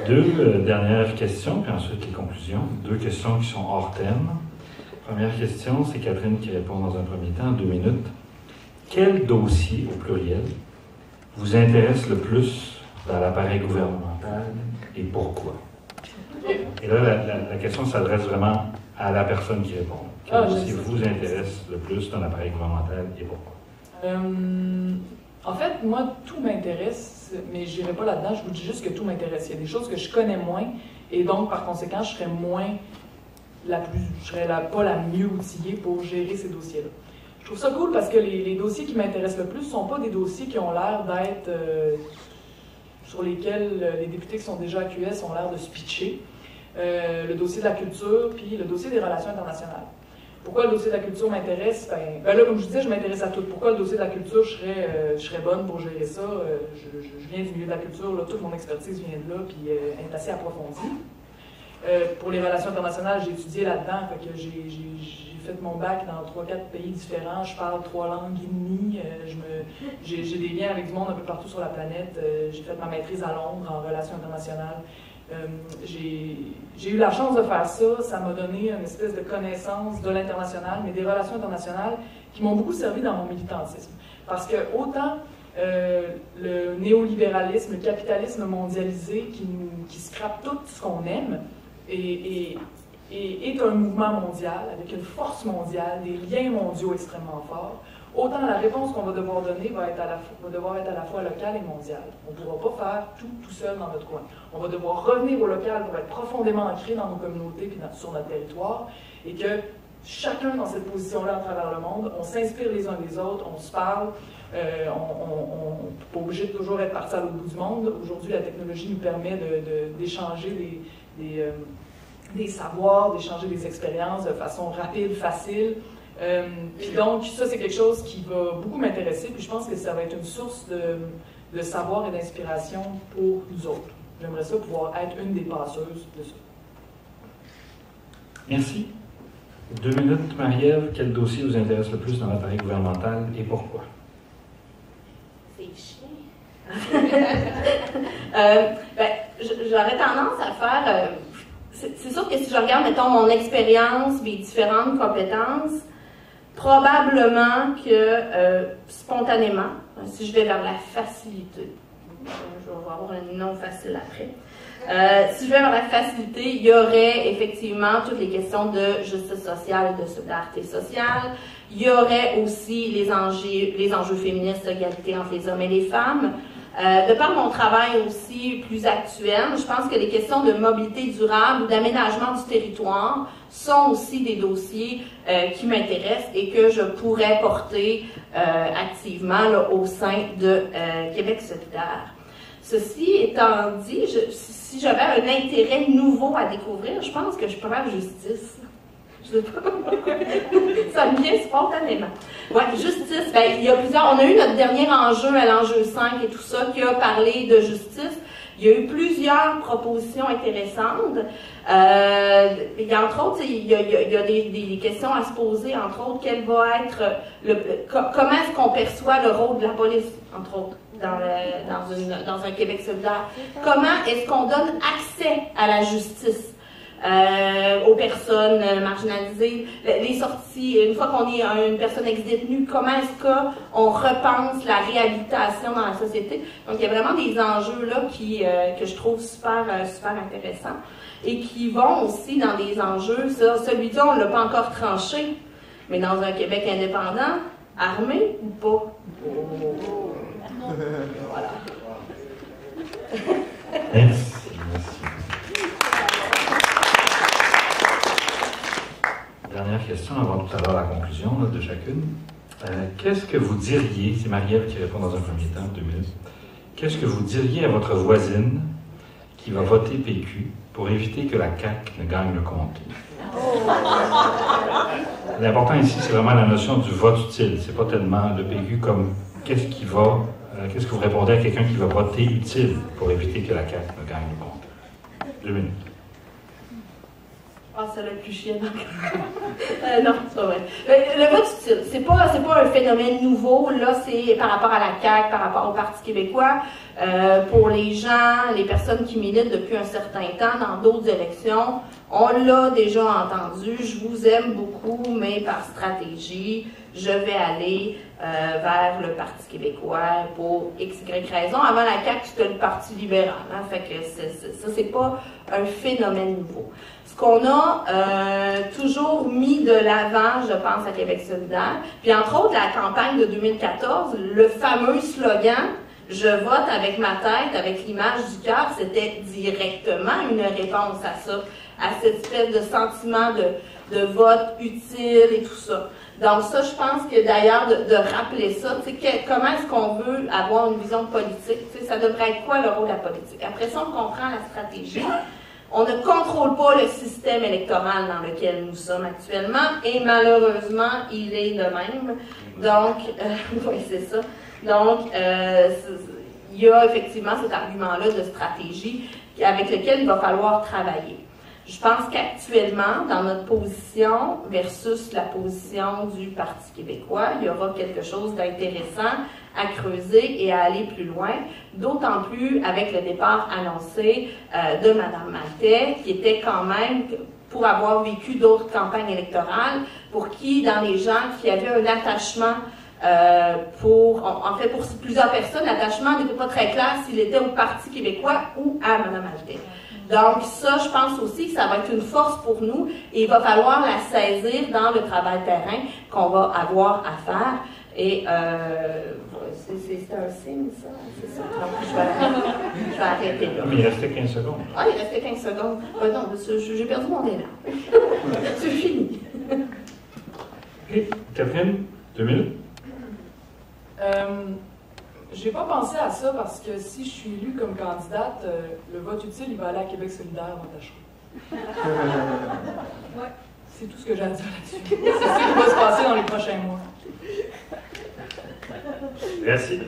Deux dernières questions, puis ensuite les conclusions. Deux questions qui sont hors thème. Première question, c'est Catherine qui répond dans un premier temps, en 2 minutes. Quel dossier, au pluriel, vous intéresse le plus dans l'appareil gouvernemental et pourquoi? Et là, la question s'adresse vraiment à la personne qui répond. Quel dossier vous intéresse le plus dans l'appareil gouvernemental et pourquoi? En fait, moi, tout m'intéresse, mais je n'irai pas là-dedans, je vous dis juste que tout m'intéresse. Il y a des choses que je connais moins, et donc, par conséquent, je serais pas la mieux outillée pour gérer ces dossiers-là. Je trouve ça cool parce que les dossiers qui m'intéressent le plus ne sont pas des dossiers qui ont l'air d'être sur lesquels les députés qui sont déjà à QS ont l'air de se pitcher. Le dossier de la culture, puis le dossier des relations internationales. Pourquoi le dossier de la culture m'intéresse? Ben là, comme je disais, je m'intéresse à tout. Pourquoi le dossier de la culture, je serais bonne pour gérer ça? Je viens du milieu de la culture, là, toute mon expertise vient de là, puis est assez approfondie. Pour les relations internationales, j'ai étudié là-dedans, fait que j'ai fait mon bac dans 3-4 pays différents, je parle 3 langues et demie, j'ai des liens avec du monde un peu partout sur la planète, j'ai fait ma maîtrise à Londres en relations internationales. J'ai eu la chance de faire ça, ça m'a donné une espèce de connaissance de l'international, mais des relations internationales qui m'ont beaucoup servi dans mon militantisme. Parce que autant le néolibéralisme, le capitalisme mondialisé qui scrape tout ce qu'on aime est un mouvement mondial, avec une force mondiale, des liens mondiaux extrêmement forts, autant la réponse qu'on va devoir donner va devoir être à la fois locale et mondiale. On ne pourra pas faire tout seul dans notre coin. On va devoir revenir au local pour être profondément ancré dans nos communautés et sur notre territoire, et que chacun dans cette position-là à travers le monde, on s'inspire les uns des autres, on se parle, on n'est pas obligé de toujours être parti à l'autre bout du monde. Aujourd'hui, la technologie nous permet d'échanger des savoirs, d'échanger des expériences de façon rapide, facile. Puis donc, ça, c'est quelque chose qui va beaucoup m'intéresser, puis je pense que ça va être une source de savoir et d'inspiration pour nous autres. J'aimerais ça pouvoir être une des passeuses de ça. Merci. 2 minutes, Marie-Ève. Quel dossier vous intéresse le plus dans l'appareil gouvernemental et pourquoi? C'est chiant. J'aurais tendance à faire... c'est sûr que si je regarde, mettons, mon expérience, mes différentes compétences, probablement que spontanément, si je vais vers la facilité, je vais avoir un nom facile après, si je vais vers la facilité, il y aurait effectivement toutes les questions de justice sociale et de solidarité sociale. Il y aurait aussi les enjeux féministes, l'égalité entre les hommes et les femmes. De par mon travail aussi plus actuel, je pense que les questions de mobilité durable ou d'aménagement du territoire sont aussi des dossiers qui m'intéressent et que je pourrais porter activement là, au sein de Québec solidaire. Ceci étant dit, si j'avais un intérêt nouveau à découvrir, je pense que je pourrais faire justice. Je sais pas. Ça me vient spontanément. Ouais, justice, ben, il y a plusieurs. On a eu notre dernier enjeu à l'enjeu 5 et tout ça qui a parlé de justice. Il y a eu plusieurs propositions intéressantes. Il y a entre autres, il y a des questions à se poser, entre autres, quel va être comment est-ce qu'on perçoit le rôle de la police, entre autres, dans un Québec solidaire. Comment est-ce qu'on donne accès à la justice aux personnes marginalisées, les sorties, une fois qu'on est une personne ex-détenue, comment est-ce qu'on repense la réhabilitation dans la société. Donc, il y a vraiment des enjeux là que je trouve super intéressants et qui vont aussi dans des enjeux, celui-là, on ne l'a pas encore tranché, mais dans un Québec indépendant, armé ou pas? Voilà. Merci. Dernière question avant tout à l'heure la conclusion là, de chacune. Qu'est-ce que vous diriez, c'est Marie-Ève qui répond dans un premier temps, 2 minutes, qu'est-ce que vous diriez à votre voisine qui va voter PQ pour éviter que la CAQ ne gagne le comté? L'important ici, c'est vraiment la notion du vote utile. C'est pas tellement le PQ comme qu'est-ce que vous répondez à quelqu'un qui va voter utile pour éviter que la CAQ ne gagne le comté? 2 minutes. Ah, ça l'a plus chienne encore. Non, c'est pas vrai. Le vote utile, c'est pas un phénomène nouveau. Là, c'est par rapport à la CAQ, par rapport au Parti québécois. Pour les gens, les personnes qui militent depuis un certain temps dans d'autres élections, on l'a déjà entendu. Je vous aime beaucoup, mais par stratégie, je vais aller vers le Parti québécois pour X, Y raison. Avant la CAQ, c'était le Parti libéral. Hein, fait que ça, c'est pas un phénomène nouveau. Ce qu'on a toujours mis de l'avant, je pense, à Québec solidaire, puis entre autres, la campagne de 2014, le fameux slogan « Je vote avec ma tête, avec l'image du cœur », c'était directement une réponse à ça, à cette espèce de sentiment de vote utile et tout ça. Donc ça, je pense que d'ailleurs, de rappeler ça, comment est-ce qu'on veut avoir une vision politique, ça devrait être quoi le rôle de la politique? Après ça, on comprend la stratégie. On ne contrôle pas le système électoral dans lequel nous sommes actuellement et malheureusement, il est de même. Donc, oui, c'est ça. Donc, il y a effectivement cet argument-là de stratégie avec lequel il va falloir travailler. Je pense qu'actuellement, dans notre position versus la position du Parti québécois, il y aura quelque chose d'intéressant à creuser et à aller plus loin, d'autant plus avec le départ annoncé de Mme Maltais, qui était quand même, pour avoir vécu d'autres campagnes électorales, pour qui, dans les gens qui avaient un attachement en fait, pour plusieurs personnes, l'attachement n'était pas très clair s'il était au Parti québécois ou à Mme Maltais. Donc ça, je pense aussi que ça va être une force pour nous et il va falloir la saisir dans le travail terrain qu'on va avoir à faire. Et c'est un signe, ça. C'est ça. Donc, je vais arrêter là. Mais il restait 15 secondes. Ah, il restait 15 secondes. Non, j'ai perdu mon élan. C'est fini. OK. Catherine, 2 minutes. J'ai pas pensé à ça parce que si je suis élue comme candidate, le vote utile, il va aller à Québec solidaire dans ta chambre. Ouais. C'est tout ce que j'ai à dire là-dessus. C'est ce qui va se passer dans les prochains mois. Merci.